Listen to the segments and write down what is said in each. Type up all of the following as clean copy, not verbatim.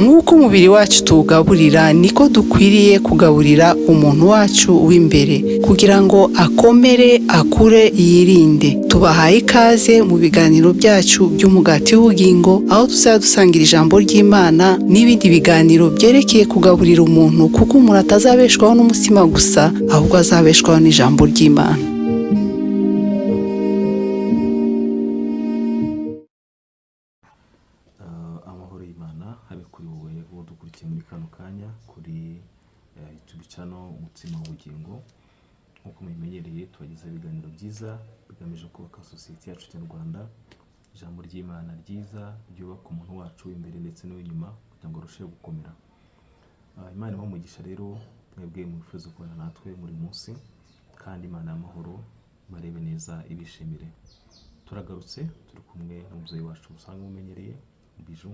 nk'uko umubiri wacu tuwugaburira niko dukwiriye kugaburira umuntu wacu w'imbere kugira ngo akomere, akure, yirinde. Tubahaye ikaze mu biganiro byacu by'umugati w'ubugingo, aho tuzajya dusangira ijambo ry'Imana n'ibindi biganiro byerekeye kugaburira umuntu, kuko umuntu atazabeshwaho n'umutsima gusa, ahubwo azabeshwaho n'ijambo ry'Imana. Amahoro y'Imana habe kuri wowe uwo dukurikiye muri kano kanya kuri YouTube channel umutsima w'ubugingo. Nk'uko mubimenyereye tubagezaho ibiganiro byiza bigamije kubaka sosiyete yacu nyarwanda, ijambo ry'Imana ryiza ryubaka umuntu wacu w'imbere ndetse n'uw'inyuma kugira ngo arusheho gukomera. Imana ibahe umugisha rero mwebwe mwifuza kubana natwe muri munsi, kandi Imana y'amahoro barebe neza ibishimire. Turagarutse turi kumwe n'umubyeyi wacu usanga mumenyereye Bijou.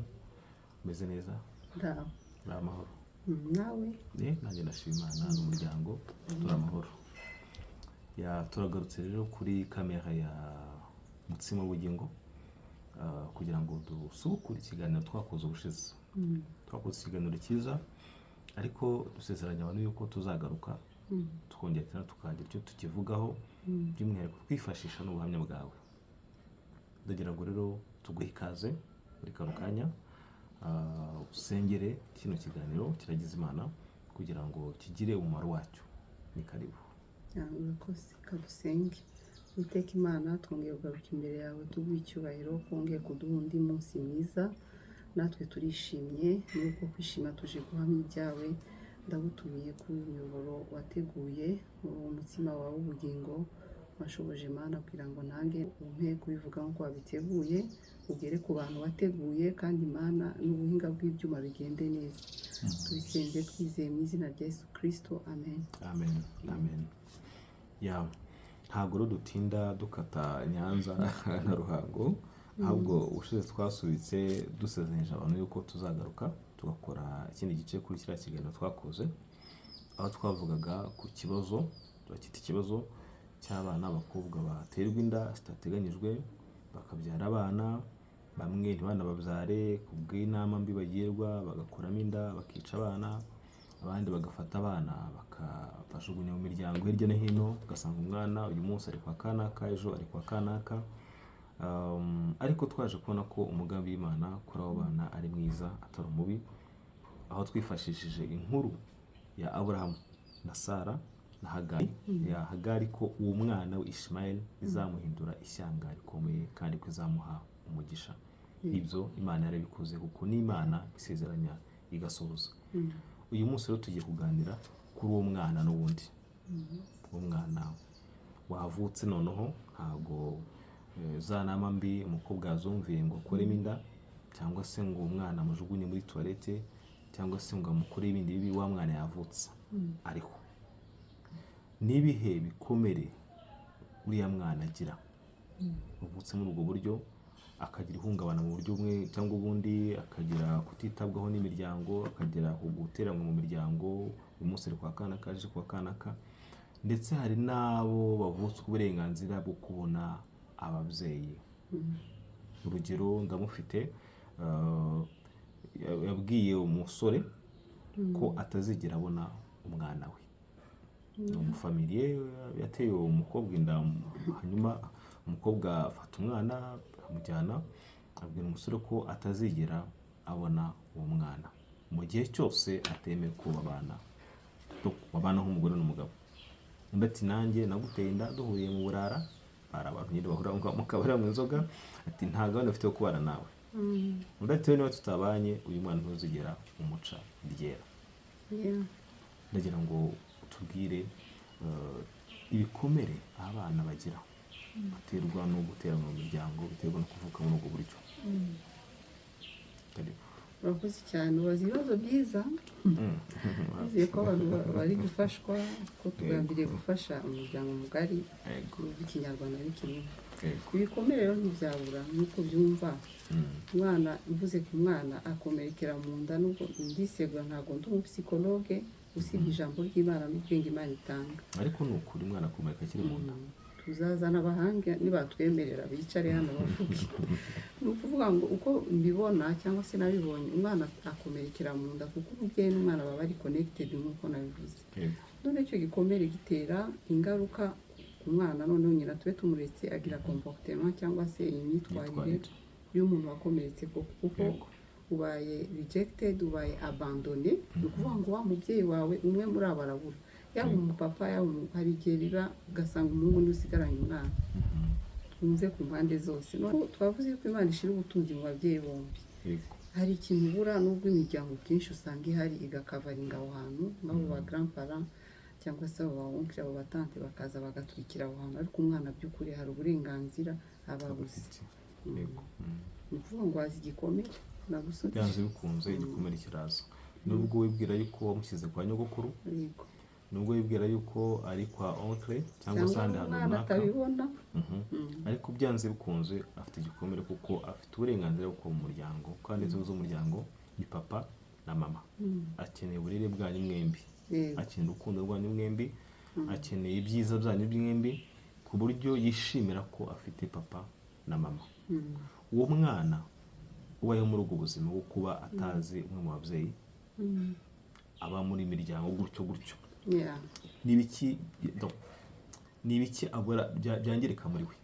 Umeze neza? Ndaho. Uri amahoro? Nawe? Nanjye ndashima Imana n'umuryango turi amahoro. Turagarutse rero kuri kamera ya mutsima w'ubugingo kugira ngo dusubukure ikiganiro twakoze ubushize. Twakoze ikiganiro cyiza, ariko dusezeranya abantu yuko tuzagaruka tukongera tukagira icyo tukivugaho, by'umwihariko twifashisha n'ubuhamya bwawe. Ndagira ngo rero tuguhe ikaze muri kano kanya, usengere kino kiganiro kiragize Imana kugira ngo kigire umumaro wacyo. Ni karibu. Urakoze, kadusenge. Uwiteka Imana, twongeye kugaruka imbere yawe tuguha icyubahiro, twongeye kuduha undi munsi mwiza. Natwe turishimye, nuko kwishima tuje guhamya ibyawe. Ndagutumiye kuri uyu muyoboro wateguye uwo mutsima wawe w'ubugingo, washoboje Imana kugira ngo nange umpe kubivuga nk'uko wabiteguye, ugere ku bantu wateguye, kandi Imana n'ubuhinga bw'ibyuma bigende neza. Tubisenze twizeye mu izina rya Yesu Kristo, amen. Amen. Amen. Ntabwo rero dutinda dukata Nyanza na Ruhango, ahubwo ushize twasubitse dusezeranyije abantu yuko tuzagaruka tugakora ikindi gice kuri kiriya kiganiro twakoze, aho twavugaga ku kibazo, turakita ikibazo cy'abana b'abakobwa baterwa inda zitateganyijwe, bakabyara abana bamwe ntibanababyare kubw'inama mbi bagirwa, bagakuramo inda bakica abana, abandi bagafata abana bakabajugunya mu miryango hirya no hino, ugasanga umwana uyu munsi ari kwa kanaka, ejo ari kwa kanaka. Ariko twaje kubona ko umugambi w'Imana kuri abo bana ari mwiza atari umubi, aho twifashishije inkuru ya Aburahamu na Sara na Hagari, ya Hagari ko uwo mwana we Ishmael izamuhindura ishyanga rikomeye kandi ko izamuha umugisha. Ibyo Imana yarabikoze kuko ni Imana isezeranya igasohoza. Uyu munsi rero tugiye kuganira kuri uwo mwana n'ubundi. Uwo mwana wavutse noneho, ntago za nama mbi umukobwa yazumviye ngo akuremo inda, cyangwa se ngo umwana amujugunye muri toilette, cyangwa se ngo amukore ibindi bibi. Wa mwana yavutse ariho. N'ibihe bikomere uriya mwana agira uvutse muri ubwo buryo, akagira ihungabana mu buryo bumwe cyangwa ubundi, akagira kutitabwaho n'imiryango, akagira guteranwa mu miryango, uyu munsi ari kwa kanaka, aje kwa kanaka, ndetse hari n'abo bavutswe uburenganzira bwo kubona ababyeyi. Urugero ndamufite, yabwiye umusore ko atazigera abona umwana we. Umufamiliye yateye uwo mukobwa inda, hanyuma umukobwa afata umwana amujyana, abwira umusore ko atazigera abona uwo mwana mu gihe cyose atemeye ko babana nk'umugore n'umugabo. Undi ati nanjye naguteye inda duhuriye mu burara, hari abantu nyine bahura mu kabari mu inzoga, ati nta gahunda ufite yo kubana nawe. Undi ati niba tutabanye uyu mwana ntuzigera umuca iryera. Ndagira ngo tubwire ibikomere abana bagira baterwa no guterana mu miryango, biterwa no kuvuka muri ubwo buryo. Urakoze cyane, ubaza ibibazo byiza. Bizeye ko abantu bari gufashwa, ko tugambiriye gufasha umuryango mugari w'ikinyarwanda ari kimwe. Ibikomere rero ntibyabura nk'uko byumva. Umwana, mvuze ku mwana akomerekera mu nda, nubwo ndisegura ntabwo ndi umupsikologe, usibye ijambo ry'Imana n'ubwenge Imana itanga. Ariko ni ukuri umwana akomereka akiri mu nda. Tuzazana abahanga nibatwemerera bicare hano bavuge. ni ukuvuga ngo uko mbibona cyangwa se nabibonye umwana akomerekera mu nda kuko umubyeyi n'umwana baba bari connected nk'uko nabivuze. None icyo gikomere gitera ingaruka ku mwana, noneho nyina tube tumuretse agira comportement cyangwa se imyitwarire y'umuntu wakomeretse kuko ubaye rejected, ubaye abandonné. Ni ukuvuga ngo wa mubyeyi wawe umwe muri abo arabura, yaba umupapa yaba hari igihe biba ugasanga umuhungu niwe usigaranye umwana. Twumve ku mpande zose. Twavuze ko Imana ishira ubutunzi mu babyeyi bombi. Hari ikintu ubura n'ubwo imiryango kenshi usanga ihari igakavaringa aho hantu nk'abo ba grandparents cyangwa se abo ba oncle abo batante bakaza bagatwikira aho hantu, ariko umwana by'ukuri hari uburenganzira ababuze. Ni ukuvuga ngo wazi igikomere nagusubije byanze bikunze igikomere kiraza, nubwo wibwira yuko wamushyize kwa nyogokuru, nubwo wibwira yuko ari kwa oncle cyangwa se ahandi hantu runaka, ariko byanze bikunze afite igikomere kuko afite uburenganzira bwo mu muryango, kandi inzu z'umuryango ni papa na mama. Akeneye uburere bwanyu mwembi, akeneye urukundo rwanyu mwembi, akeneye ibyiza byanyu mwembi, ku buryo yishimira ko afite papa na mama. Uwo mwana ubayeho muri ubwo buzima bwo kuba atazi umwe mu babyeyi, aba muri miryango gutyo gutyo, ni ibiki abura byangirika muri we,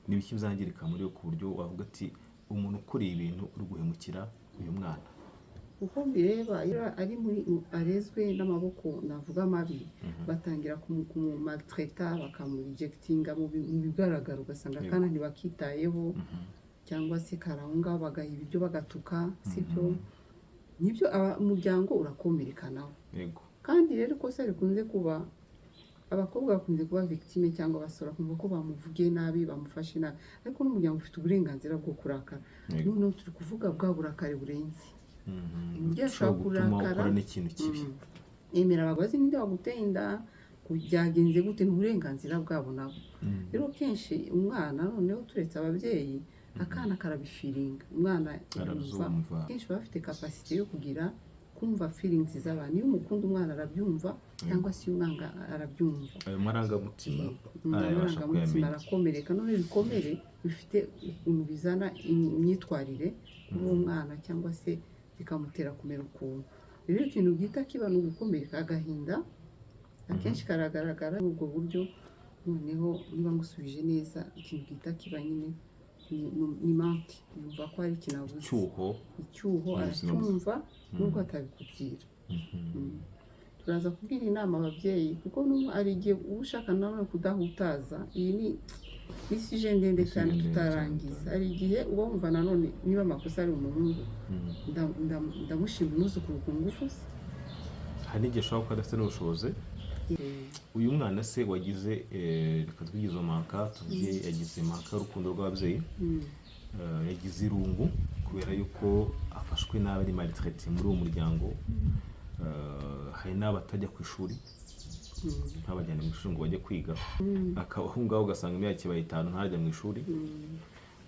ni ibiki byangirika muri we ku buryo wavuga ati umuntu ukuriye ibintu uri guhemukira uyu mwana. Uko mbireba ari muri arezwe n'amaboko navuga mabi, batangira kumumaltraita bakamurejectinga mu bigaragara, ugasanga kana ntibakitayeho cyangwa se karahunga bagaha ibiryo bagatuka, sibyo nibyo umuryango urakomerekanaho. Kandi rero ikosa rikunze kuba abakobwa bakunze kuba victime cyangwa abasora kumva ko bamuvugiye nabi, bamufashe nabi, ariko n'umuryango ufite uburenganzira bwo kurakara. Noneho turi kuvuga bwa burakari burenze, umubyeyi ashobora kurakara n'ikintu kibi, emera abagozi ninde waguteye inda, byagenze gute, n'uburenganzira bwabo nabo. Rero kenshi umwana noneho turetse ababyeyi, akana karabifiringa, umwana arabumva, kenshi bafite capacity yo kugira kumva feelings z'abantu. Iyo umukunda umwana arabyumva cyangwa se umwana arabyumva, ayo marangamutima arakomereka. None ibikomere bifite ukuntu bizana imyitwarire y'uwo mwana cyangwa se bikamutera kumera ukuntu. Rero ikintu gihita kiba ni ugukomereka, agahinda akenshi karagaragara muri ubwo buryo. Noneho niba ngusubije neza, ikintu gihita kiba nyine ni manque, yumva ko hari ikintu abuze, icyuho aracyumva nubwo atabikubwira. Turaza kubwira inama ababyeyi kuko ari igihe uba ushaka nawe kudahutaza. Iyi ni sije ndende cyane tutarangiza. Hari igihe uba wumva nanone niba amakosa ari umuhungu, ndamushima umwuzukuru ku ngufu se. Hari n'igihe ashobora kuba adafite n'ubushobozi. Uyu mwana se wagize reka twigize amaka, tuvuge yagize amaka y'urukundo rw'ababyeyi, yagize irungu kubera yuko afashwe nabi, ari maltraité muri uwo muryango. Hari n'abatajya ku ishuri, ntabajyane mu ishuri ngo bajye kwiga, akabahungaho ugasanga imyaka ibaye 5 ntajya mu ishuri,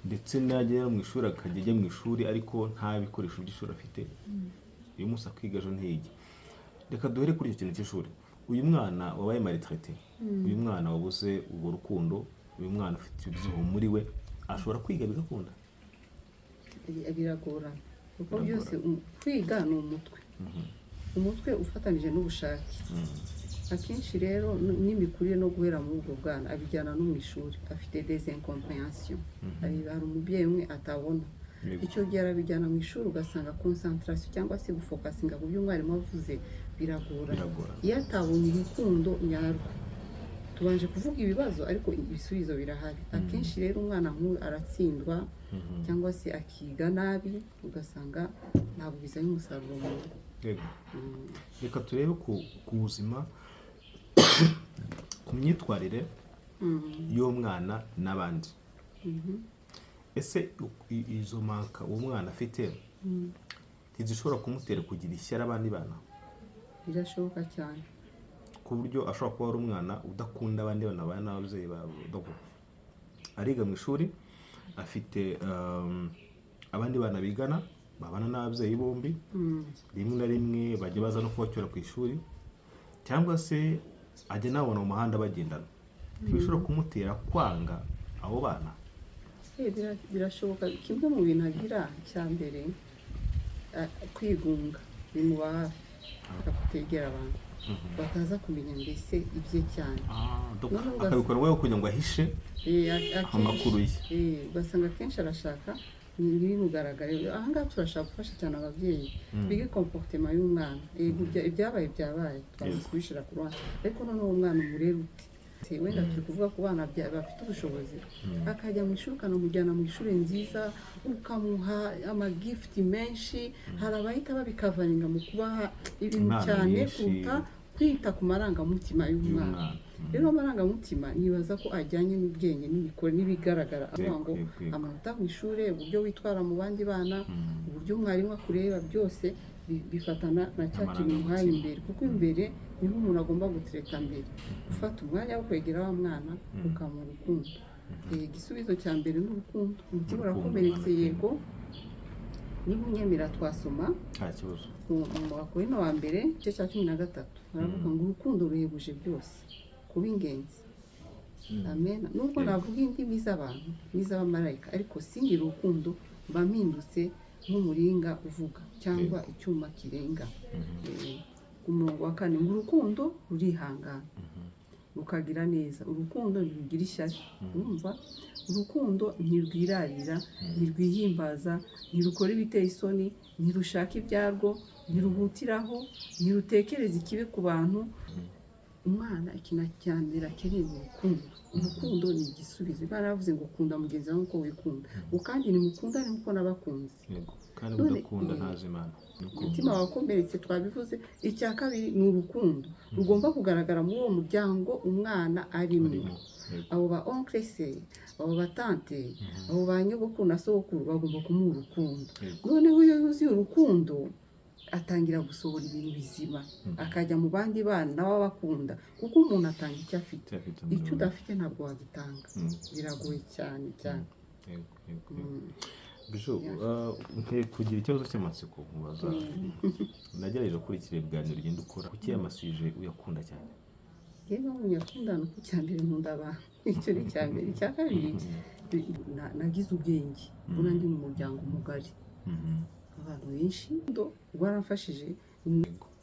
ndetse najya mu ishuri akajya ajya mu ishuri ariko nta bikoresho by'ishuri afite. Uyu munsi akwiga ejo ntiyige. Reka duhere kuri icyo kintu cy'ishuri. Uyu mwana wabaye maltraité, uyu mwana wabuze ubwo rukundo, uyu mwana ufite ibyiho muri we, ashobora kwiga bigakunda? Biragora kuko byose kwiga ni umutwe, umutwe ufatanije n'ubushake. Akenshi rero n'imikurire no guhera muri ubwo bwana abijyana no mu ishuri, afite des incompréhensions. Hari umubyeyi umwe atabona, icyo gihe arabijyana mu ishuri ugasanga concentration cyangwa se gufokasinga ku byo umwarimu avuze biragora. Iyo atabonye urukundo nyarwo, tubanje kuvuga ibibazo ariko ibisubizo birahari. Akenshi rero umwana nk'uyu aratsindwa cyangwa se akiga nabi, ugasanga ntabwo bizanye umusaruro mwiza. Reka turebe ku buzima, ku myitwarire y'uwo mwana n'abandi. Ese izo manka uwo mwana afite ntizishobora kumutera kugira ishyari abandi bana? Birashoboka cyane, ku buryo ashobora kuba ari umwana udakunda abandi bana babana n'ababyeyi babo. Ariga mu ishuri, afite abandi bana bigana babana n'ababyeyi bombi, rimwe na rimwe bajya baza no kubacyura ku ishuri, cyangwa se ajya nabona mu muhanda bagendana. Ntibishobora kumutera kwanga abo bana? birashoboka. Kimwe mu bintu agira cya mbere, kwigunga bimuba hafi, akakutegera abantu bataza kumenya mbese ibye cyane, akabikora we kugira ngo ahishe amakuru ye. ugasanga akenshi arashaka ntibimugaragare. Ahangaha turashaka gufasha cyane ababyeyi bige comportement y'umwana. Ibyabaye byabaye, twazi kubishyira ku ruhande, ariko noneho umwana umurera ute? Wenda turi kuvuga ku bana bafite ubushobozi, akajya mu ishuri ukanamujyana mu ishuri nziza, ukamuha amagifuti menshi. Hari abahita babikavaringa mu kubaha ibintu cyane kuruta kwita ku marangamutima y'umwana. Rero amarangamutima nibaza ko ajyanye n'ubwenge n'imikoro n'ibigaragara, avuga ngo amanota mu ishuri, uburyo witwara mu bandi bana, uburyo mwarimu akureba, byose bifatana na cya kintu umuhaye imbere, kuko imbere niho umuntu agomba gutereta mbere, ufata umwanya wo kwegera wa mwana ukamuha urukundo. Igisubizo cya mbere ni urukundo. Umutima urakomeretse, yego, niba unyemera twasoma nta kibazo mu Bakorinto wa mbere igice cya 13 baravuga ngo urukundo ruhebuje byose kuba ingenzi. Amen. Nubwo navuga indimi z'abantu n'iz'abamarayika, ariko singira urukundo mba mpindutse nk'umuringa uvuga cyangwa icyuma kirenga. Umurongo wa 4 ngo urukundo rurihangana, rukagira neza, urukundo ntirugira ishyari. Urumva, urukundo ntirwirarira, ntirwihimbaza, ntirukora ibiteye isoni, ntirushaka ibyarwo, ntiruhutiraho, ntirutekereza ikibi ku bantu. Umwana ikintu cya mbere akeneye ni urukundo. Urukundo ni igisubizo. Imana yavuze ngo kunda mugenzi wawe nk'uko wikunda, kandi nimukundane nk'uko nabakunze. Kandi udakunda ntazi Imana. Umutima wakomeretse twabivuze. Icya kabiri ni urukundo rugomba kugaragara muri uwo muryango umwana arimo. Abo ba oncle se, abo ba tante, abo ba nyogokuru na sogokuru bagomba kumuha urukundo. Noneho iyo yuzuye urukundo atangira gusohora ibintu bizima, akajya mu bandi bana nawe abakunda, kuko umuntu atanga icyo afite. Icyo udafite ntabwo wagitanga. Biragoye cyane cyane. Bishop, kugira ikibazo cy'amatsiko mubaza, nagerageje gukurikira ibiganiro ugenda ukora. Kuki amasije uyakunda cyane? Yewe unyakunda no ku cya mbere nkunda abantu. Icyo ni cya mbere. Icya kabiri nagize ubwenge, ubona ndi mu muryango mugari, abantu benshi rwaramfashije.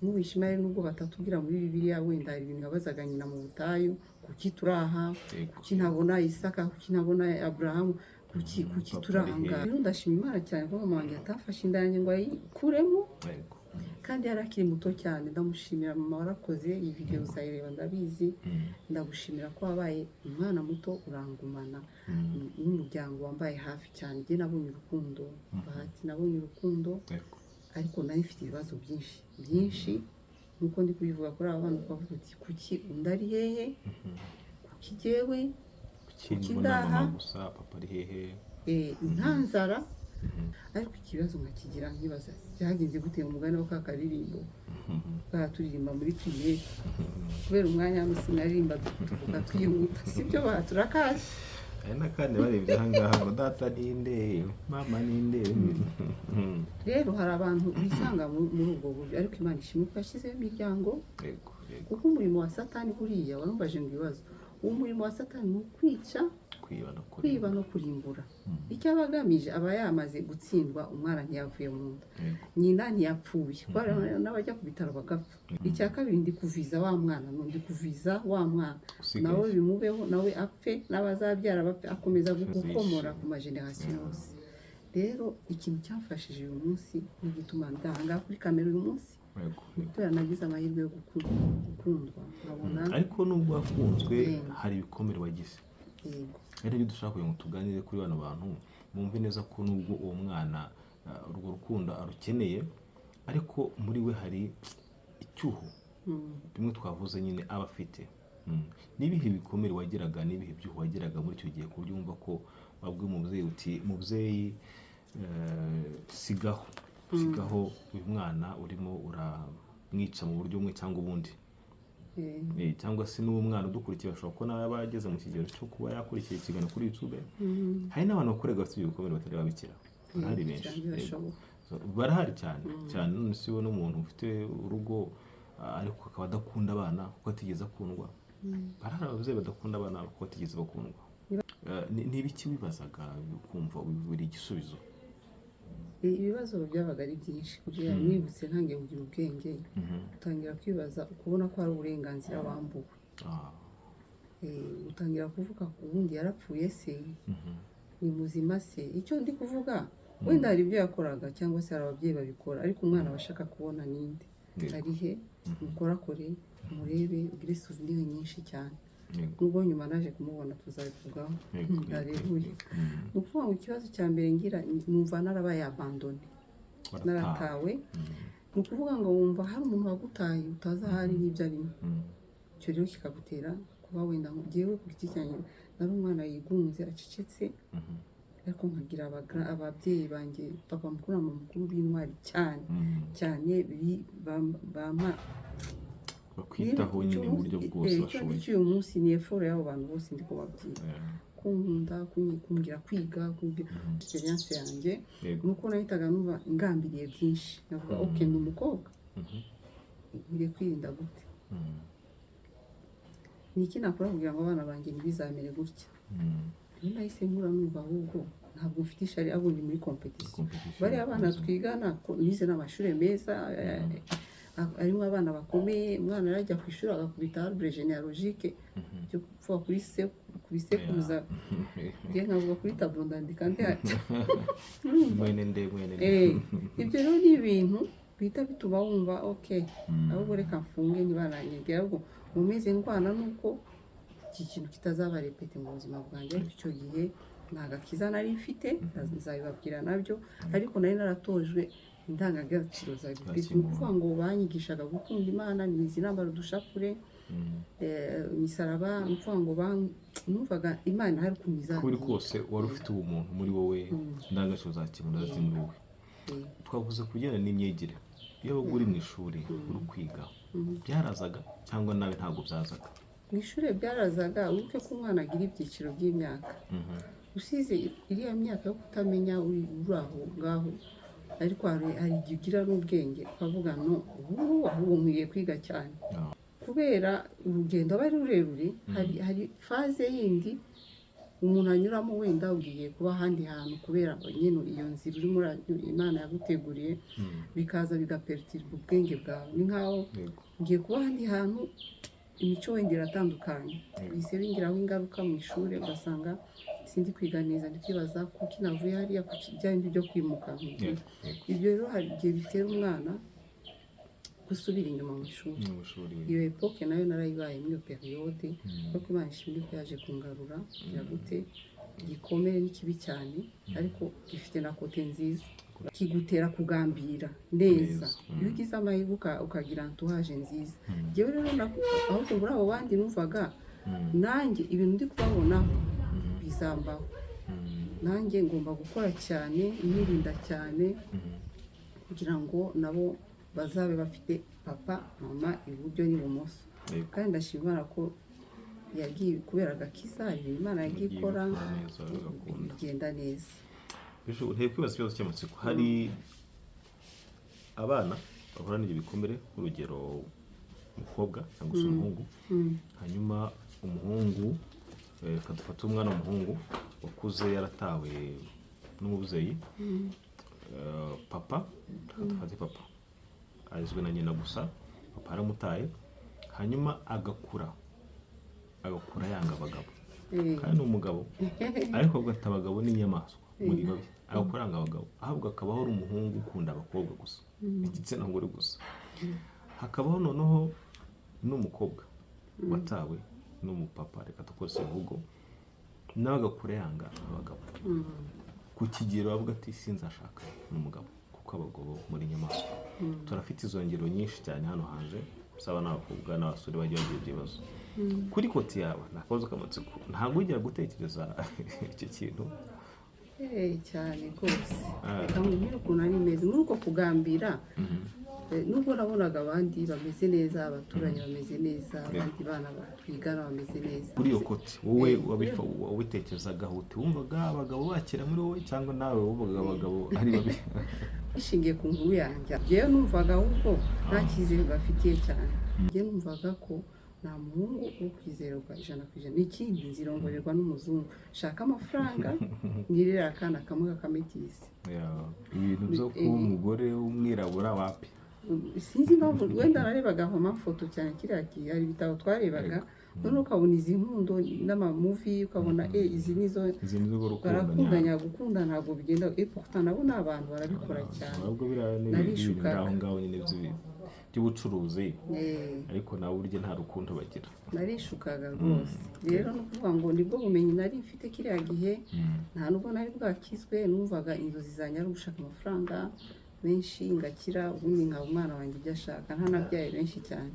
Nk'ubishimare nubwo batatubwira muri Bibiliya, wenda hari ibintu yabazaga nyina mu butayu, kuki turaha, kuki ntabona Isaka, kuki ntabona Aburahamu, kuki turanga. Rero ndashima Imana cyane ko mama wanjye atafashe inda yanjye ngo ayikuremo, kandi yari akiri muto cyane. Ndamushimira mama, warakoze. Iyi video uzayireba ndabizi. Ndagushimira ko wabaye umwana muto urangumana n'umuryango wambaye hafi cyane. Njye nabonye urukundo, bahati nabonye urukundo, ariko nari mfite ibibazo byinshi nkuko ndi kubivuga kuri aba bana. Ukavuga uti kuki undi ari hehe, kuki jyewe, kuki ndaha, papa ari hehe, nta nzara. Ariko ikibazo nkakigira nkibaza byagenze gute. Umugani wa kakaririmbo turirimba muri priere, kubera umwanya hano sinaririmba, tuvuga twihuta, sibyo baturakaje. Kandi barebye ahangaha ngo data ninde, mama ninde. Rero hari abantu bisanga muri ubwo buryo, ariko Imana ishimwe ko yashyizeho imiryango. Kuko umurimo wa Satani buriya warumbaje ngo ibibazo, uwo murimo wa Satani ni ukwica, kwiba no kurimbura. Icyo aba agamije aba yamaze gutsindwa. Umwana ntiyavuye mu nda, nyina ntiyapfuye, n'abajya ku bitaro bagapfa. Icya kabiri ndi kuviza wa mwana, ndi kuviza wa mwana nawe bimubeho, nawe apfe, n'abazabyara bapfe, akomeza gukomora ku majenerasiyo yose. Rero ikintu cyamfashije uyu munsi n'igituma ndanga kuri kamera uyu munsi, kubera nagize amahirwe yo gukundwa nkabona. Ariko nubwo wakunzwe hari ibikomere wagize. Rero ibyo dushaka kugira ngo tuganire kuri bano bantu, mwumve neza ko nubwo uwo mwana urwo rukundo arukeneye, ariko muri we hari icyuho bimwe twavuze nyine aba afite. N'ibihe bikomere wagiraga, n'ibihe byuho wagiraga muri icyo gihe, ku buryo wumva ko wabwiye umubyeyi uti mubyeyi, sigaho uyu mwana urimo uramwica mu buryo bumwe cyangwa ubundi. Cyangwa se n'uwo mwana udukurikiye bashobora ko nawe yaba ageze mu kigero cyo kuba yakurikiye ikiganiro kuri YouTube. Hari n'abantu bakorerwa bafite ibikomere batari babikira, barahari benshi, barahari cyane. None si ubona umuntu ufite urugo ariko akaba adakunda abana kuko atigeze akundwa. Barahari ababyeyi badakunda abana kuko batigeze bakundwa. Ni ibiki wibazaga ukumva buri igisubizo? ibibazo byabaga ari byinshi kugira nibutse ntangiye kugira ubwenge utangira kwibaza ukubona ko hari uburenganzira wambuwe. Utangira kuvuga ku wundi yarapfuye se, ni muzima se. Icyo ndi kuvuga wenda hari ibyo yakoraga cyangwa se hari ababyeyi babikora, ariko umwana aba ashaka kubona ninde ari he, mukorakore murebe, ugire souvenir nyinshi cyane. Nubwo nyuma naje kumubona tuzabivugaho. Haleluya. Ni ukuvuga ngo ikibazo cya mbere ngira numva narabaye abandone, naratawe. Ni ukuvuga ngo wumva hari umuntu wagutaye utazi ahari n'ibyo arimo. Icyo rero kikagutera kuba wenda ngo njyewe ku giti cyanjye nari umwana yigunze acecetse, ariko nkagira ababyeyi banjye papa mukuru na mama mukuru b'intwari cyane cyane, bampa bakwitaho nyine mu buryo bwose bashoboye. Icyo uyu munsi ni effort y'abo bantu bose ndi kubabwira, kunkunda, kumbwira kwiga, kumbwira experience yanjye. Nuko nahitaga numva ngambiriye byinshi, navuga okay ni umukobwa ngiye kwirinda gute, ni iki nakora kugira ngo abana banjye ntibizamere gutya. Rero nahise nkura numva ahubwo ntabwo mfite ishari, ahubwo ndi muri competition. Bari abana twigana nize n'amashuri meza, arimo abana bakomeye. Umwana arajya ku ishuri agakubita arbre généalogique cyo kupfa kuri sekuruza, ngiye nkavuga kuri tableau ndandika ndi ati mwene. Ibyo rero ni ibintu bihita bituma wumva okay, ahubwo reka mfunge ntibananyegera, ahubwo mumeze ndwana nuko iki kintu kitazaba repete mu buzima bwanjye. Icyo gihe nta gakiza nari mfite, nzabibabwira nabyo, ariko nari naratojwe indangagaciro za Gikristo. Ni ukuvuga ngo banyigishaga gukunda Imana, nizi nambara udushapure, imisaraba. Ni ukuvuga ngo numvaga Imana hari kumizana kuri kose wari ufite ubumuntu muri wowe, indangagaciro za kimuntu ziri muri wowe. Twavuze kugenda n'imyigire. Iyo uri mu ishuri uri kwiga, byarazaga cyangwa nawe ntabwo byazaga? Mu ishuri byarazaga, wibuke ko umwana agira ibyiciro by'imyaka. Usize iriya myaka yo kutamenya uri aho ngaho, ariko hari igihe ugira n'ubwenge ukavuga no ahubwo nkwiye kwiga cyane, kubera urugendo aba ari rurerure. Hari faze yindi umuntu anyuramo, wenda ugiye kuba ahandi hantu kubera nyine iyo nzira urimo Imana yaguteguriye, bikaza bigaperturba ubwenge bwawe. Ni nkaho ugiye kuba ahandi hantu, imico wenda iratandukanye, bise bingiraho ingaruka mu ishuri, ugasanga sindi kwiga neza, ndi kwibaza kuki navuye hariya bya bindi byo kwimuka. Ibyo rero hari igihe bitera umwana gusubira inyuma mu ishuri. Iyo epoke nayo narayibaye muri iyo periode, kuko Imana ishimwe ko yaje kungarura gute gikomeye n'ikibi cyane, ariko gifite na kote nziza, kigutera kugambira neza. Iyo ugize amahirwe ukagira entourage nziza. Njyewe rero ahubwo muri abo bandi numvaga nanjye ibintu ndi kubabonaho bizambaho, nanjye ngomba gukora cyane, nirinda cyane, kugira ngo nabo bazabe bafite papa mama iburyo n'ibumoso. Kandi ndashima Imana ko yagiye kubera agakiza, Imana yagiye ikora bigenda neza. Nteye kwibaza ikibazo cy'amatsiko. Hari abana bahura n'ibyo bikomere, urugero umukobwa cyangwa se umuhungu, hanyuma umuhungu dufata umwana w'umuhungu wakuze yaratawe n'umubyeyi, papa dufate papa arizwe na nyina gusa, papa aramutaye, hanyuma agakura yanga abagabo, kandi umugabo ariko agata abagabo n'inyamaswa muri babi, agakura yanga abagabo, ahubwo akabaho ari umuhungu ukunda abakobwa gusa, igitsina gore gusa. Hakabaho noneho n'umukobwa watawe n'umupapa, reka tukose uvugo, nawe agakura yanga abagabo, ku kigero avuga ati sinzashaka n'umugabo kuko abagabo muri nyamaswa. Turafite izo ngero nyinshi cyane hano hanze, saba n'abakobwa n'abasore bagiye bagira ibibazo. Kuri koti yawe nakabazo k'amatsiko, ntabwo ujya gutekereza icyo kintu? Cyane rwose, reka mbwira ukuntu ari meze muri uko kugambira. Nubwo nabonaga abandi bameze neza, abaturanyi bameze neza, abandi bana twigana bameze neza. Kuri iyo koti wowe wabitekerezaga ute? Wumvaga abagabo bakira muri wowe cyangwa nawe wumvaga abagabo ari babi? Ishingiye ku nkuru yanjye, njyewe numvaga ahubwo nta cyizere bafitiye cyane. Njyewe numvaga ko nta muhungu wo kwizerwa 100%. Ikindi nzirongorerwa n'umuzungu shaka amafaranga ngirira akana kamwe k'akametisi. Ibintu byo kuba umugore w'umwirabura wapi sinzi impamvu wenda narebaga mu mafoto cyane kiriya gihe hari ibitabo twarebaga none ukabona izi nkundo n'amamuvi ukabona izi nizo barakundanya gukunda ntabwo bigenda pourtant nabo n'abantu barabikora cyane ahubwo narishuka aho ngaho nyine by'ubucuruzi ariko nawe burya nta rukundo bagira narishukaga rwose rero no kuvuga ngo nibwo bumenyi nari mfite kiriya gihe nta nubwo nari bwakizwe numvaga inzozi zanjye ari gushaka amafaranga benshi ngakira ubundi nkaba umwana wanjye ibyo ashaka ntanabyaye benshi cyane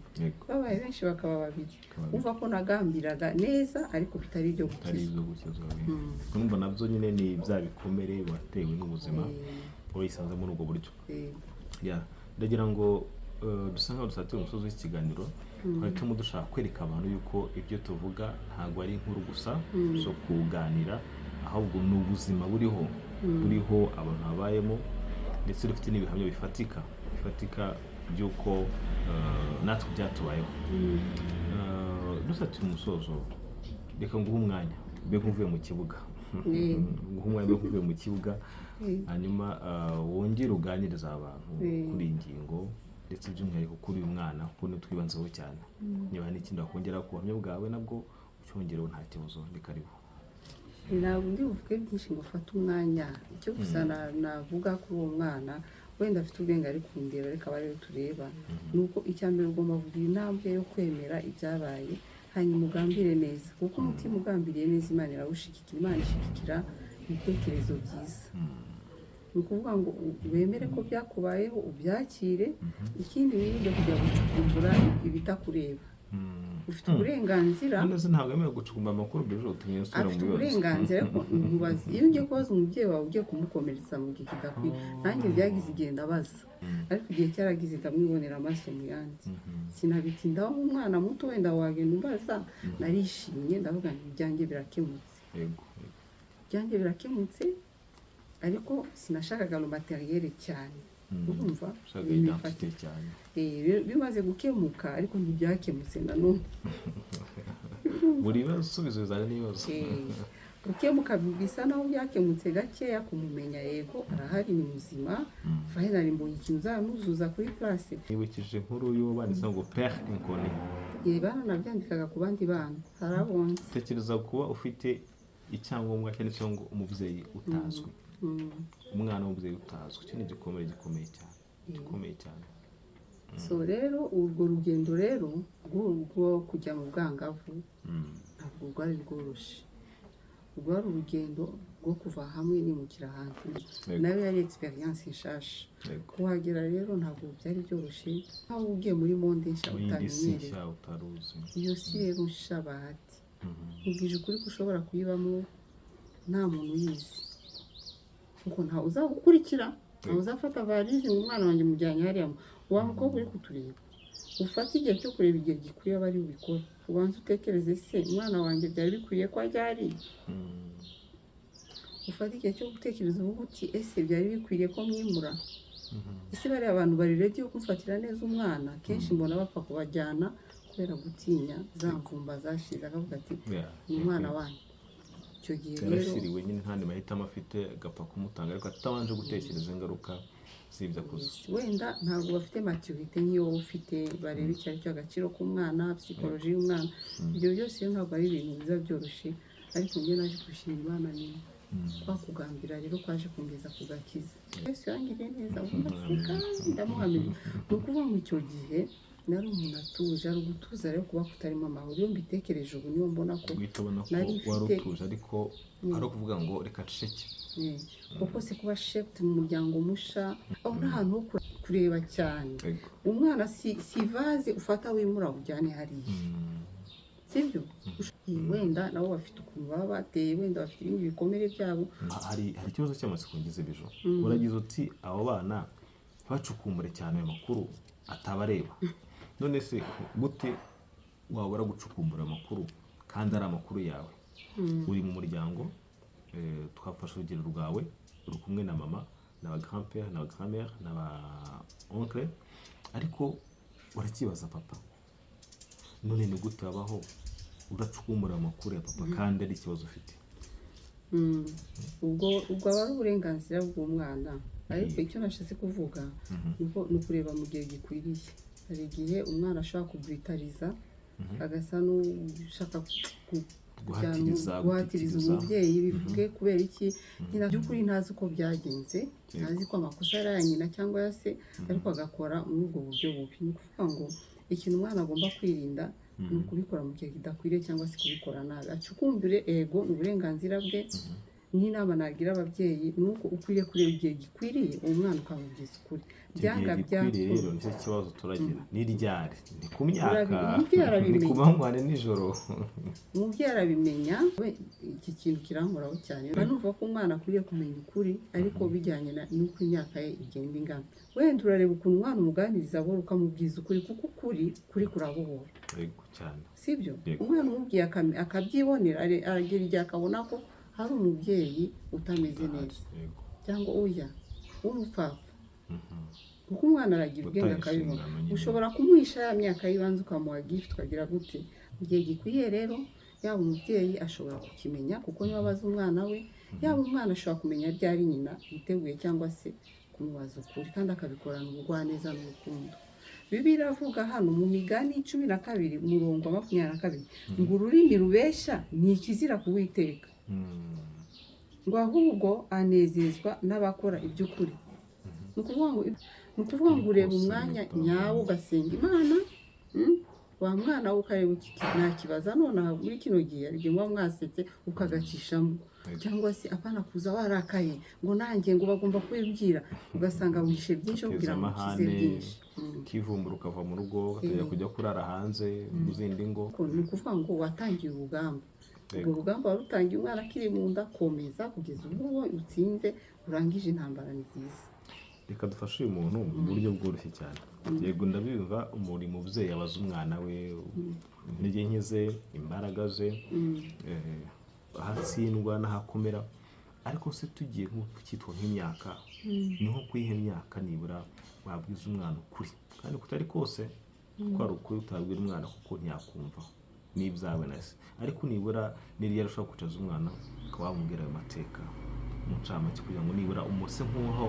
babaye benshi bakaba babiri umva ko nagambiraga neza ariko bitari ibyo gukizwa numva nabyo nyine ni bya bikomere watewe n'ubuzima wisanze muri ubwo buryo ndagira ngo dusa nkaho dusatira umusozi w'ikiganiro twahitamo dushaka kwereka abantu yuko ibyo tuvuga ntabwo ari inkuru gusa zo kuganira ahubwo ni ubuzima buriho abantu babayemo ndetse dufite n'ibihamya bifatika by'uko natwe byatubayeho dusatira umusozo reka nguhe umwanya mbe nk'uvuye mu kibuga hanyuma wongere uganiriza abantu kuri iyi ngingo ndetse by'umwihariko kuri uyu mwana kuko twibanzeho cyane niba hari n'ikindi wakongera ku buhamya bwawe nabwo ucyongereho nta kibazo ni karibu. Ntabwo ndi buvuge byinshi ngo ufate umwanya icyo gusa navuga kuri uwo mwana wenda afite ubwenge ari kundeba reka bari tureba nuko icyambere ugomba kugira intambwe yo kwemera ibyabaye hanyuma ugambire neza kuko umutima ugambiriye neza Imana irawushigikira Imana ishigikira ibitekerezo byiza ni ukuvuga ngo wemere ko byakubayeho ubyakire ikindi wirinde kujya gucukumbura ibitakureba ufite uburenganzira ntabwo yemewe gucukumbura amakuru bw'ejo utumye usura mu bibazo afite uburenganzira ko ubaza iyo ugiye kubaza umubyeyi wawe ugiye kumukomeretsa mu gihe kidakwiye nanjye byagize igihe ndabaza ariko igihe cyaragize ndamwibonera amaso mu yandi sinabitindaho umwana muto wenda wagenda umbaza narishimye ndavuga ngo ibyanjye birakemutse ariko sinashakaga no materiel cyane urumva bimaze gukemuka ariko ntibyakemutse nanone buri basubizo bizana n'ibibazo gukemuka bisa naho byakemutse gakeya kumumenya yego arahari ni muzima finally mbonye ikintu uzamuzuza kuri place nibukije inkuru y'uwo banditse ngo père inconnu bana nabyandikaga ku bandi bana harabonye tekereza kuba ufite icyangombwa cyangwa umubyeyi utazwi umwana w'umubyeyi utazwi cyo ni gikomeye cyane so rero urwo rugendo rero rwo kujya mu bwangavu ntabwo rwari rworoshye rwari urugendo rwo kuva hamwe nimukira hanze nawe yari experience nshasha kuhagera rero ntabwo byari byoroshye aho ugiye muri monde nshya utamenyereye iyo si rero nshabahati ubwije ukuri ko ushobora kuyibamo nta muntu uyizi kuko ntawe uzagukurikira ntawe uzafata varize ngo umwana wanjye mujyanye hariya wa mukobwa uri kutureba ufate igihe cyo kureba igihe gikwiye aba ari bubikore ubanza utekereze se umwana wanjye byari bikwiye ko ajya hariya ufate igihe cyo gutekereza uvuga uti ese byari bikwiriye ko mwimura ese bariya abantu bari ready yo kumfatira neza umwana kenshi mbona bapfa kubajyana kubera gutinya za mvumba zashize akavuga ati ni umwana wanyu icyo gihe rero yarashyiriwe nyine nta mahitamo afite agapfa kumutanga ariko atabanje gutekereza ingaruka z'ibyo akoze wenda ntabwo bafite maturité nk'iyo wowe ufite bareba icyo ari cyo agaciro k'umwana psychology y'umwana ibyo byose ntabwo ari ibintu biba byoroshye ariko njye naje gushima Imana nyine kwa kugambira rero kwaje kungeza ku gakiza Yesu yangiriye neza ndamuhamiriye ni ukuvuga ngo icyo gihe nari umuntu atuje ari ugutuza rero kuba kutarimo amahoro iyo mbitekereje ubu niyo mbona ko nari wari utuje ariko ari ukuvuga ngo reka ceceke kuko se kuba chef mu muryango musha aho n'ahantu ho kureba cyane umwana si vaze ufata wimura ujyane hariya sibyo wenda nabo bafite ukuntu baba bateye wenda bafite ibindi bikomere byabo hari ikibazo cy'amatsiko ngize bijo uragize uti abo bana bacukumbure cyane ayo makuru atabareba none se gute wabura gucukumbura amakuru kandi ari amakuru yawe uri mu muryango twafashe urugero rwawe uri kumwe na mama n'aba grand-père n'aba grand-mère n'aba oncle ariko urakibaza papa none ni gute wabaho udacukumbura amakuru ya papa kandi ari ikibazo ufite? ubwo aba ari uburenganzira bw'umwana, ariko icyo nashatse kuvuga ni ukureba mu gihe gikwiriye. Hari igihe umwana ashobora kubwitariza agasa n'ushaka guhatiriza umubyeyi, bivuge kubera iki nyina by'ukuri ntazi uko byagenze, ntazi ko amakosa ari aya nyina cyangwa ya se, ariko agakora muri ubwo buryo bubi. Ni ukuvuga ngo ikintu umwana agomba kwirinda ni ukubikora mu gihe kidakwiriye cyangwa se kubikora nabi. Acukumbure, ego ni uburenganzira bwe. N'inama nagira ababyeyi ni uko ukwiriye kureba igihe gikwiriye uwo mwana ukamubwiza ukuri. Byanga byakwiriye rero nicyo kibazo turagira. Ni ryari? Ni ku myaka, ni ku manywa, ni nijoro. Umubyeyi arabimenya. Iki kintu kirankoraho cyane. Numva ko umwana akwiriye kumenya ukuri, ariko bijyanye n'uko imyaka ye igenda ingana. Wenda urareba ukuntu umwana umuganiriza buhoro ukamubwiza ukuri, kuko ukuri kurabohora. Yego cyane. Sibyo? Umwana umubwiye akabyibonera, agera igihe akabona ko hari umubyeyi utameze neza cyangwa uya w'umupfapfa, kuko umwana aragira ubwenge akabibona. Ushobora kumwisha ya myaka y'ibanze ukamuha gift ukagira gute. Mu gihe gikwiye rero yaba umubyeyi ashobora kukimenya, kuko niba abaza umwana we, yaba umwana ashobora kumenya ryari nyina yiteguye cyangwa se kumubaza ukuri, kandi akabikorana ubugwaneza n'urukundo. Bibiliya iravuga hano mu Migani 12 umurongo wa 22 ngo ururimi rubeshya ni ikizira kuwiteka, ngo ahubwo anezezwa n'abakora iby'ukuri. Ni ukuvuga ngo ureba umwanya nyawo ugasenga Imana, wa mwana we ukareba ntakibaza nonaha muri kino gihe igihe muba mwasetse ukagacishamo, cyangwa se apana kuza warakaye ngo nanjye ngo bagomba kubibwira, ugasanga wishe byinshi kugira ngo ukize byinshi, kivumbura ukava mu rugo ukajya kujya kurara hanze mu zindi ngo. Ni ukuvuga ngo watangiye urugamba. Ubwo rugamba warutangiye umwana akiri mu nda, komeza kugeza ubwo utsinze urangije intambara nziza. Reka dufashe uyu muntu mu buryo bworoshye cyane. Yego ndabivuga, umuri mubyeyi abaza umwana we intege nke ze, imbaraga ze, ahatsindwa n'ahakomera. Ariko se tugiye nk'ukitwa nk'imyaka, niho kuyiha imyaka nibura wabwiza umwana ukuri, kandi kutari kose kwari ukuri utabwira umwana kuko ntiyakumva n'ibyawe na se, ariko nibura niriya arushaho kwicaza umwana ukaba wamubwira ayo mateka mu ncamake kugira ngo nibura umuse nk'uho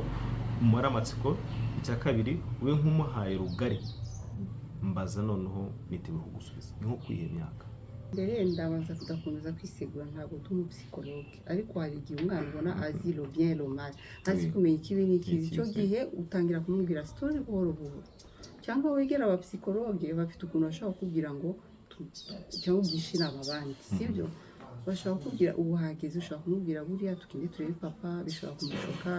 umara amatsiko. Icya kabiri, ube nk'umuhaye rugari, mbaza noneho niteguye kugusubiza. Ni nko kwiha imyaka. Mbere ndabanza kudakomeza kwisegura, ntabwo ndi umupsikologe, ariko hari igihe umwana ubona azi lo bien lo mal, azi kumenya ikibi n'ikibi. Icyo gihe utangira kumubwira story buhoro buhoro, cyangwa wegera abapsikologe bafite ukuntu bashobora kukubwira ngo cyangwa ugisha inama abandi, sibyo? Bashobora kukubwira ubu hageze, ushobora kumubwira buriya tukindi turebe papa, bishobora kumushoka,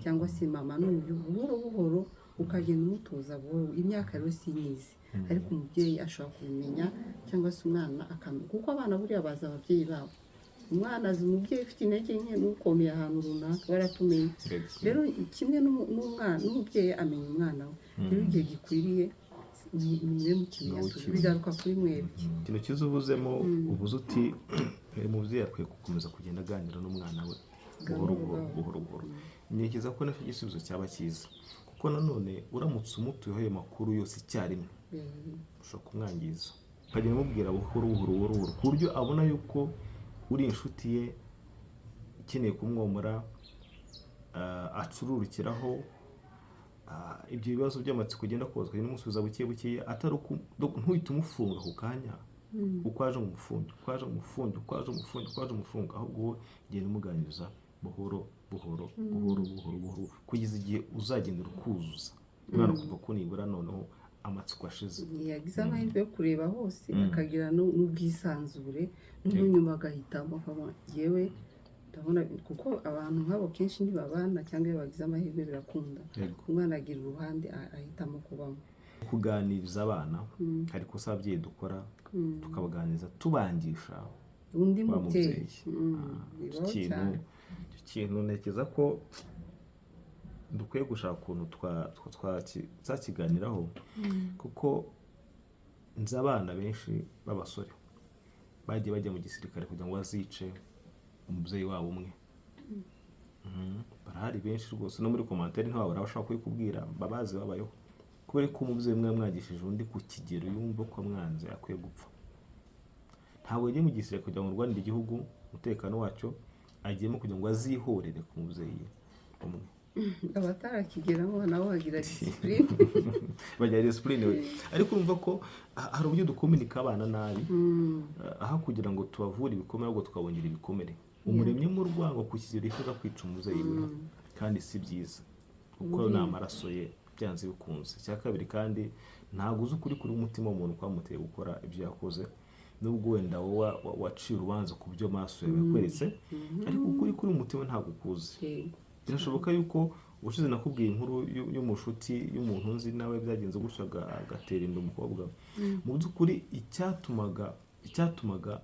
cyangwa se mama n'uyu. Buhoro buhoro ukagenda umutoza buhoro. Imyaka rero sinyizi, ariko umubyeyi ashobora kubimenya cyangwa se umwana akamenya, kuko abana buriya bazi ababyeyi babo. Umwana azi umubyeyi ufite intege nke n'ukomeye ahantu runaka, baratumenye. Rero kimwe n'umubyeyi amenya umwana we. Rero igihe gikwiriye nimwe mu kimenyetso bigaruka kuri mwebwe. Ikintu cyiza uvuzemo, uvuze uti umubyeyi akwiye gukomeza kugenda aganira n'umwana we buhoro buhoro. Ntekereza ko nacyo igisubizo cyaba cyiza, kuko nanone uramutse umutuyeho ayo makuru yose icyarimwe ushobora kumwangiza. Ukagenda umubwira buhoro ku buryo abona yuko uri inshuti ye ikeneye kumwomora, acururukiraho ibyo bibazo by'amatsiko ugenda kozwa n'umusubiza buke atari ntuhite umufunga ku kanya uko aje umufunga, ahubwo genda umuganiriza buhoro kugeza igihe uzagendera ukuzuza umwana kuva ko nibura noneho amatsiko ashize. Yagize amahirwe yo kureba hose, akagira n'ubwisanzure, n'unyuma agahitamo akabona yewe ndabona, kuko abantu nk'abo kenshi ntibabana, cyangwa iyo bagize amahirwe birakunda umwana agira uruhande ahitamo kubamo. Kuganiriza abana hari ikosa ababyeyi dukora, tukabaganiriza tubangisha undi mubyeyi. Icyo kintu ntekereza ko dukwiye gushaka ukuntu twakiganiraho, kuko nzi abana benshi b'abasore bagiye bajya mu gisirikare kugira ngo bazice umubyeyi wabo umwe. Barahari benshi rwose, no muri komantere ntibabura bashaka kubikubwira, babazi babayeho kubera ko umubyeyi umwe yamwagishije undi ku kigero yumva ko amwanze akwiye gupfa. Ntabwo yagiye mu gisirikare kugira ngo arwanire igihugu umutekano wacyo, agiyemo kugira ngo azihorere ku mubyeyi umwe. abatarakigeramo nabo bagira disipurine bagira disipurine we, ariko urumva ko hari uburyo dukominika abana nabi, aho kugira ngo tubavure ibikomere ahubwo tukabongera ibikomere. Umuremyi mu rwango ku kigero yifuza kwica umubyeyi we, kandi si byiza kuko ni amaraso ye byanze bikunze. Icya kabiri kandi ntabwo uzi ukuri kuri umutima w'umuntu kwamuteye gukora ibyo yakoze, nubwo wenda wowe waciye urubanza ku byo amaso yawe yakweretse, ariko ukuri kuri umutima ntabwo ukuzi. Birashoboka yuko ubushize nakubwiye inkuru y'umushuti y'umuntu nzi nawe byagenze gutyo agatera inda umukobwa. Mu by'ukuri icyatumaga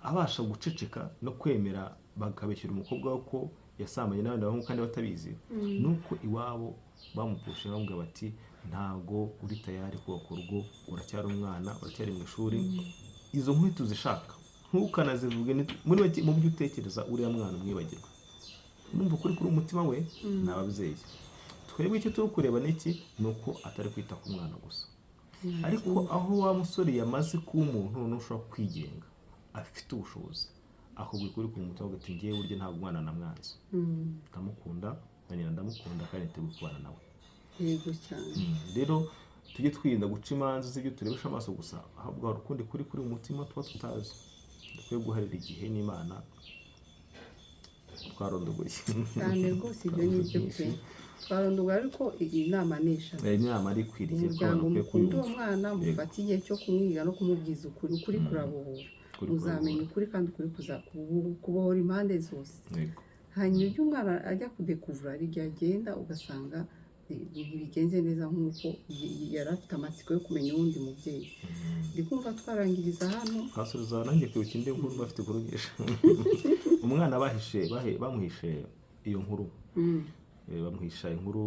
abasha guceceka no kwemera bakabeshyura umukobwa we ko yasambanye n'abandi bahungu kandi batabizi, nuko iwabo bamupushe bamubwira bati ntabwo uri tayari kubaka urugo, uracyari umwana, uracyari mu ishuri. Izo nkuru tuzishaka ntukanazivuge, mu byo utekereza uriya mwana umwibagirwa. Numva ukuri kuri umutima we ni ababyeyi. Twebwe icyo turi kureba n'iki ni uko atari kwita ku mwana gusa, ariko aho wa musore yamaze kuba umuntu n'ushobora kwigenga afite ubushobozi, ahubwo kuri ku mutima ugati ngiye burya ntabwo umwana namwanze, ndamukunda na nyina ndamukunda kandi niteguye kubana nawe. Yego cyane. Rero tujye twirinda guca imanza z'ibyo turebesha amaso gusa, ahubwo hari ukundi kuri umutima tuba tutazi. Dukwiye guharira igihe n'Imana twarondogoye cyane rwose. Ibyo ni byo pe, twarondogoye, ariko iyi nama nisha inama ari kwiriye ko umuryango mukunda uwo mwana, mufata igihe cyo kumwiga no kumubwiza ukuri kurabohora, uzamenya ukuri kandi ukuri kubohora impande zose. Hanyuma ibyo umwana ajya kudekuvura ari igihe agenda ugasanga bigenze neza nk'uko yari afite amatsiko yo kumenya uwundi mubyeyi. Ndi kumva twarangiriza hano, twasubiza nanjye kwibuka indi nkuru bafite kurugisha umwana bamuhishe iyo nkuru, bamuhisha inkuru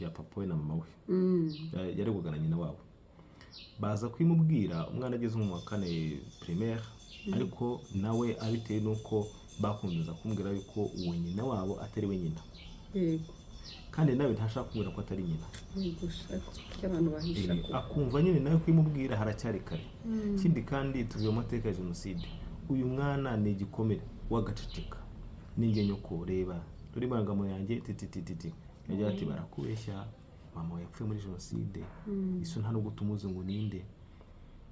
ya papa we na mama we, yaregwaga na nyina wabo. Baza kwimubwira umwana ageze mu wa 4 primaire, ariko nawe abitewe nuko bakunze kumubwira yuko uwo nyina wabo atari we nyina. yego, kandi nawe ntashaka kumubwira ko atari nyina. abantu bahisha ko akumva nyine nawe kwimubwira haracyari kare. Ikindi kandi tuvuye mu mateka ya jenoside, uyu mwana ni igikomere wagaceceka. Ninjye nyoko reba turi bangamo yanjye titi yagira ati barakubeshya, mama we yapfuye muri jenoside, iso nta nubwo tumuzi ngo ninde.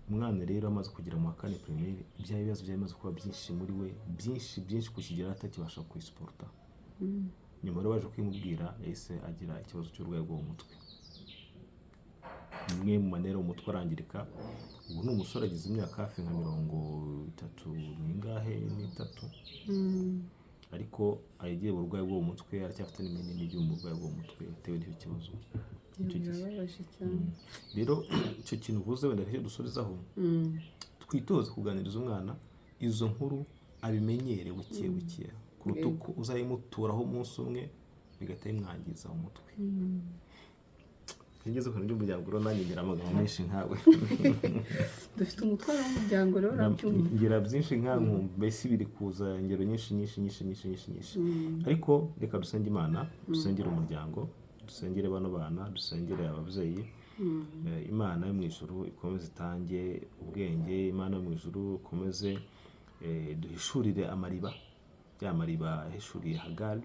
Umwana rero amaze kugira mu wa 4 primaire, ibya bibazo byamaze kuba byinshi muri we, byinshi ku kigero atakibasha kwisuporta. Nyuma rero baje kwimubwira yahise agira ikibazo cy'uburwayi bwo mu mutwe. Nimwe mu manera umutwe arangirika. Ubu ni umusore agize imyaka hafi nka 33 ariko agiye uburwayi bwo mu mutwe, aracyafite n'ibinini by'uburwayi bwo mu mutwe bitewe n'icyo kibazo. Rero icyo kintu uvuze wenda nicyo dusorezaho, twitoze kuganiriza umwana izo nkuru abimenyere buke kuruta uko uzayimuturaho umunsi umwe bigahita bimwangiza umutwe. Ngeze ku by'umuryango rero nanjye ngira amagambo menshi nkawe dufite umutwaro w'umuryango rero ngira byinshi nkanku, mbese biri kuza ingero nyinshi, ariko reka dusenge Imana, dusengere umuryango, dusengere bano bana, dusengere ababyeyi. Imana yo mu ijuru ikomeze itange ubwenge, Imana yo mu ijuru ikomeze duhishurire amariba, ya mariba yahishuriye Hagari.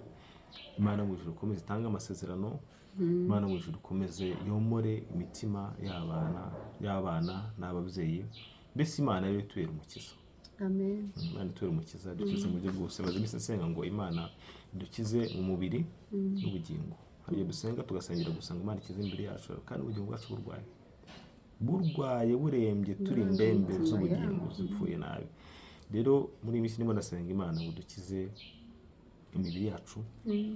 Imana yo mu ijuru ikomeze itange amasezerano, Imana yo mu ijuru ikomeze yomore imitima y'abana n'ababyeyi. Mbese Imana yo itubere umukiza. Amen. Imana itubere umukiza, dukize mu buryo bwose. Maze iminsi nsenga ngo Imana dukize mu mubiri n'ubugingo. Hariyo dusenga tugasengera gusa ngo Imana ikize imbere yacu, kandi ubugingo bwacu burwaye burembye, turi indembe z'ubugingo zipfuye nabi. Rero muri iyi minsi ndimo ndasenga Imana ngo dukize imibiri yacu,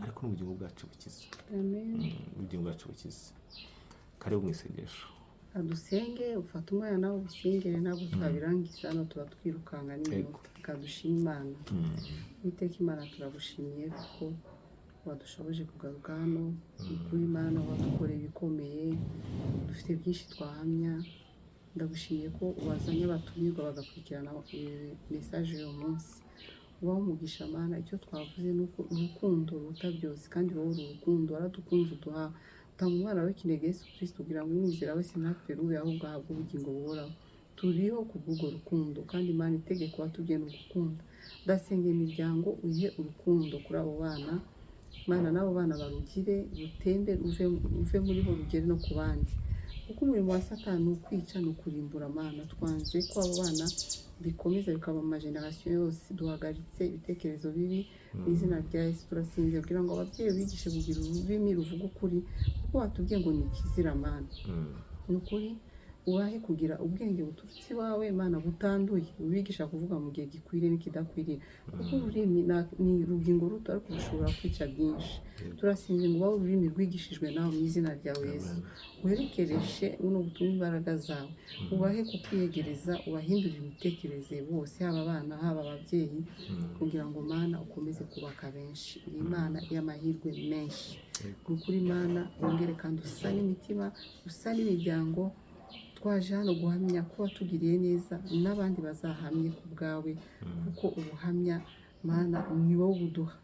ariko n'ubugingo bwacu bukize. Amen. Ubugingo bwacu bukize. Kare mu isengesho adusenge, ufata umwana nawe ubusengere, ntabwo twabirangiza hano tuba twirukanga n'inyuma. Kadushima Imana. Iteka Imana turagushimiye kuko wadushoboje kugaruka hano. Kuri Imana wadukoreye ibikomeye, dufite byinshi twahamya. Ndagushimiye ko wazanye abatumirwa bagakurikirana message y'uyu munsi. Ubaho umugisha Mana, icyo twavuze nuko urukundo ruta byose, kandi wowe urukundo waradukunze uduha utanga umwana wawe kinege Yesu Kristo kugira ngo umwizera wese ntapfe rube ahubwo ahabwe ubugingo buhoraho. Turiho kubw'urwo rukundo kandi Imana itegeko watubwiye ni ugukunda. Ndasenga imiryango uyihe urukundo kuri abo bana, Mana n'abo bana barugire rutembe uve muri bo rugere no ku bandi, kuko umurimo wa Satani ni ukwica ni ukurimbura. Mana twanze ko abo bana bikomeza bikaba mu majenerasiyo yose. Duhagaritse ibitekerezo bibi mu izina rya Yesu. Turasinze kugira ngo ababyeyi bigishe kugira ururimi ruvuga ukuri, kuko watubwiye ngo ni ikizira. Mana ni ukuri ubahe kugira ubwenge buturutse iwawe Mana butanduye, ubigisha kuvuga mu gihe gikwiriye n'ikidakwiriye, kuko ururimi ni urugingo ruto ariko rushobora kwica byinshi. Turasinze ngo ubahe ururimi rwigishijwe nawe mu izina ryawe Yesu. Werekereshe buno butumwa imbaraga zawe, ubahe kukwiyegereza, ubahindurire imitekerereze bose, haba abana haba ababyeyi, kugira ngo Mana ukomeze kubaka benshi. Uri Imana y'amahirwe menshi, ni ukuri Mana wongere kandi usane imitima, usane imiryango. Twaje hano guhamya ko watugiriye neza, n'abandi bazahamye ku bwawe, kuko ubuhamya Mana ni wowe ubuduha.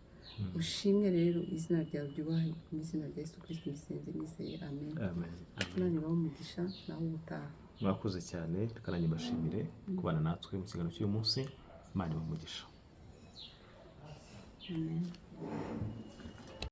Ushimwe rero, izina ryawe ryubahwe, mu izina rya Yesu Kristo nisenze nizeye, amen. Imana ibahe umugisha nawe ubutaha. Mwakoze cyane, reka nanjye mbashimire kubana natwe mu kiganiro cy'uyu munsi. Imana ibahe umugisha. Amen.